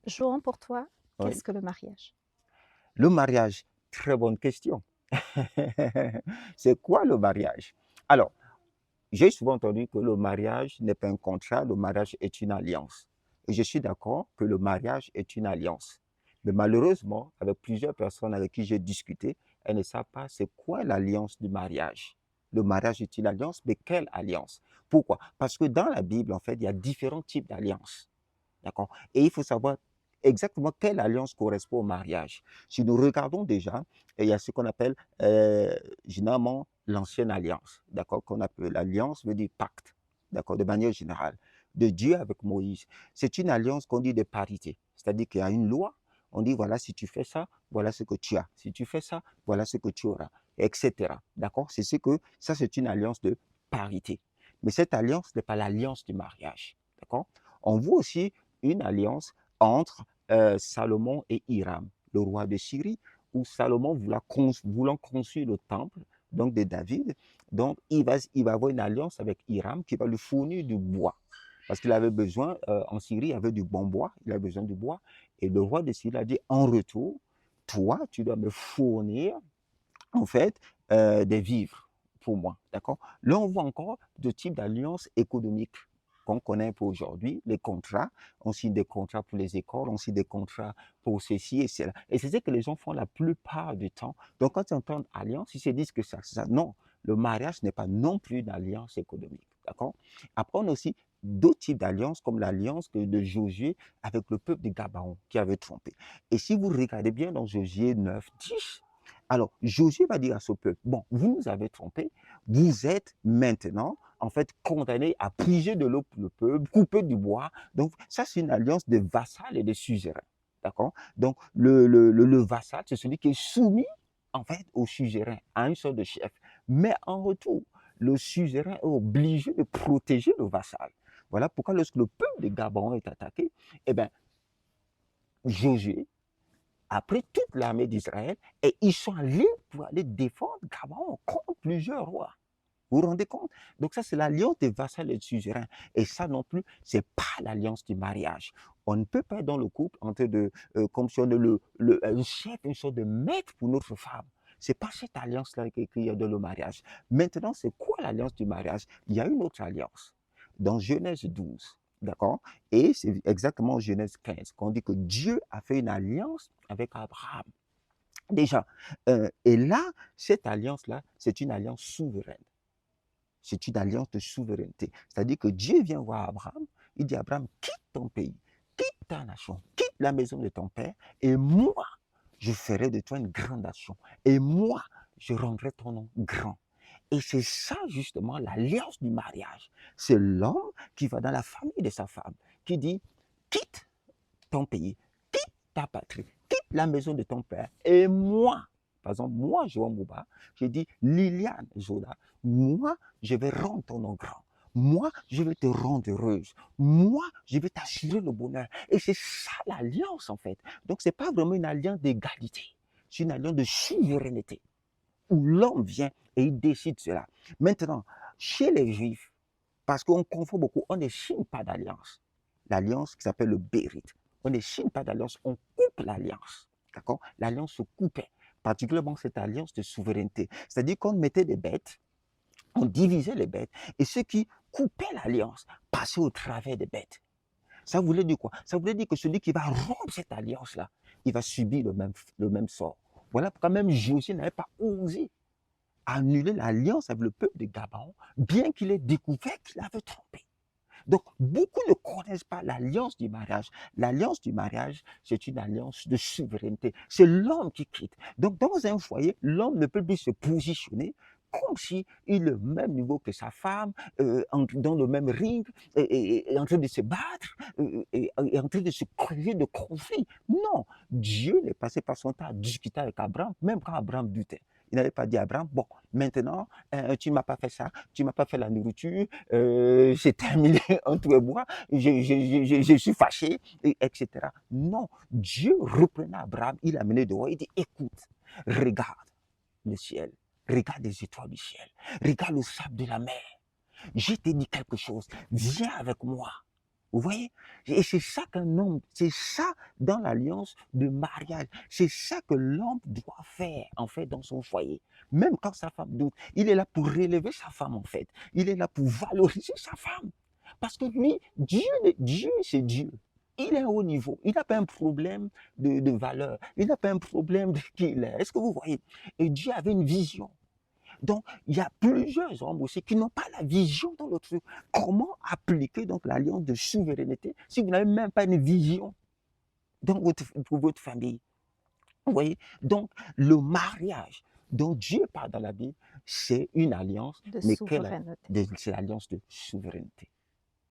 Jouant pour toi, Oui. qu'est-ce que le mariage? Le mariage, très bonne question. C'est quoi le mariage? Alors, j'ai souvent entendu que le mariage n'est pas un contrat, le mariage est une alliance. Et je suis d'accord que le mariage est une alliance. Mais malheureusement, avec plusieurs personnes avec qui j'ai discuté, elles ne savent pas c'est quoi l'alliance du mariage. Le mariage est une alliance, mais quelle alliance? Pourquoi? Parce que dans la Bible, en fait, il y a différents types d'alliances. D'accord? Et il faut savoir exactement quelle alliance correspond au mariage. Si nous regardons déjà, il y a ce qu'on appelle généralement l'ancienne alliance, d'accord? Qu'on appelle l'alliance, veut dire pacte, d'accord? De manière générale, de Dieu avec Moïse. C'est une alliance qu'on dit de parité, c'est-à-dire qu'il y a une loi, on dit voilà, si tu fais ça, voilà ce que tu as. Si tu fais ça, voilà ce que tu auras, etc. D'accord? C'est ce que ça, c'est une alliance de parité. Mais cette alliance n'est pas l'alliance du mariage, d'accord? On voit aussi une alliance entre Salomon et Hiram, le roi de Syrie, où Salomon voulant construire le temple donc de David, donc il va avoir une alliance avec Hiram qui va lui fournir du bois. Parce qu'il avait besoin, en Syrie, il y avait du bon bois, il avait besoin du bois. Et le roi de Syrie a dit, en retour, toi, tu dois me fournir, en fait, des vivres pour moi. D'accord? Là, on voit encore deux types d'alliances économiques qu'on connaît pour aujourd'hui, les contrats. On signe des contrats pour les écoles, on signe des contrats pour ceci et cela. Et c'est ce que les gens font la plupart du temps. Donc, quand ils entendent alliance, ils se disent que c'est ça. Non, le mariage n'est pas non plus une alliance économique. D'accord? Après, on a aussi d'autres types d'alliances, comme l'alliance de Josué avec le peuple de Gabaon qui avait trompé. Et si vous regardez bien dans Josué 9, 10, alors Josué va dire à ce peuple, bon, vous nous avez trompés, vous êtes maintenant en fait condamnés à puiser de l'eau pour le peuple, couper du bois. Donc ça, c'est une alliance de vassal et de suzerain. D'accord? Donc le vassal, c'est celui qui est soumis en fait au suzerain, à une sorte de chef. Mais en retour, le suzerain est obligé de protéger le vassal. Voilà pourquoi lorsque le peuple de Gabon est attaqué, eh bien, Josué a pris toute l'armée d'Israël et ils sont allés pour aller défendre Gabon contre plusieurs rois. Vous vous rendez compte? Donc ça, c'est l'alliance des vassals et des suzerains. Et ça non plus, c'est pas l'alliance du mariage. On ne peut pas être dans le couple entre comme si on est un chef, une sorte de maître pour notre femme. C'est pas cette alliance-là qu'il y a dans le mariage. Maintenant, c'est quoi l'alliance du mariage? Il y a une autre alliance. Dans Genèse 12, d'accord? Et c'est exactement Genèse 15 qu'on dit que Dieu a fait une alliance avec Abraham. Déjà, et là, cette alliance-là, c'est une alliance souveraine. C'est une alliance de souveraineté. C'est-à-dire que Dieu vient voir Abraham, il dit Abraham, quitte ton pays, quitte ta nation, quitte la maison de ton père, et moi, je ferai de toi une grande nation. Et moi, je rendrai ton nom grand. Et c'est ça justement l'alliance du mariage. C'est l'homme qui va dans la famille de sa femme, qui dit, quitte ton pays, quitte ta patrie, quitte la maison de ton père, et moi, par exemple, moi, João Mouba, je dis Liliane Zola, moi, je vais rendre ton nom grand. Moi, je vais te rendre heureuse. Moi, je vais t'assurer le bonheur. Et c'est ça l'alliance, en fait. Donc, ce n'est pas vraiment une alliance d'égalité. C'est une alliance de souveraineté où l'homme vient et il décide cela. Maintenant, chez les Juifs, parce qu'on confond beaucoup, on ne signe pas d'alliance. L'alliance qui s'appelle le Bérit. On ne signe pas d'alliance, on coupe l'alliance. D'accord? L'alliance se coupait, particulièrement cette alliance de souveraineté. C'est-à-dire qu'on mettait des bêtes, on divisait les bêtes, et ceux qui coupaient l'alliance passaient au travers des bêtes. Ça voulait dire quoi? Ça voulait dire que celui qui va rompre cette alliance-là, il va subir le même sort. Voilà pourquoi même Josué n'avait pas osé annuler l'alliance avec le peuple de Gabaon, bien qu'il ait découvert qu'il avait trompé. Donc, beaucoup ne connaissent pas l'alliance du mariage. L'alliance du mariage, c'est une alliance de souveraineté. C'est l'homme qui quitte. Donc, dans un foyer, l'homme ne peut plus se positionner comme s'il est au même niveau que sa femme, dans le même ring, et en train de se battre, et en train de se créer de conflits. Non, Dieu est passé par son temps à discuter avec Abraham, même quand Abraham doutait. Il n'avait pas dit à Abraham, bon, maintenant, tu ne m'as pas fait ça, tu ne m'as pas fait la nourriture, j'ai terminé entre moi, je suis fâché, etc. Non, Dieu reprenait Abraham, il l'a mené dehors, il dit, écoute, regarde le ciel, regarde les étoiles du ciel, regarde le sable de la mer. Je t'ai dit quelque chose, viens avec moi. Vous voyez? Et c'est ça qu'un homme, c'est ça dans l'alliance de mariage. C'est ça que l'homme doit faire, en fait, dans son foyer. Même quand sa femme doute, il est là pour relever sa femme, en fait. Il est là pour valoriser sa femme. Parce que lui, Dieu, c'est Dieu. Il est à haut niveau. Il n'a pas un problème de valeur. Il n'a pas un problème de qui il est. Est-ce que vous voyez? Et Dieu avait une vision. Donc, il y a plusieurs hommes aussi qui n'ont pas la vision dans le truc. Comment appliquer donc l'alliance de souveraineté si vous n'avez même pas une vision pour votre famille? Vous voyez? Donc, le mariage dont Dieu parle dans la Bible, c'est une alliance, De mais souveraineté. c'est l'alliance de souveraineté.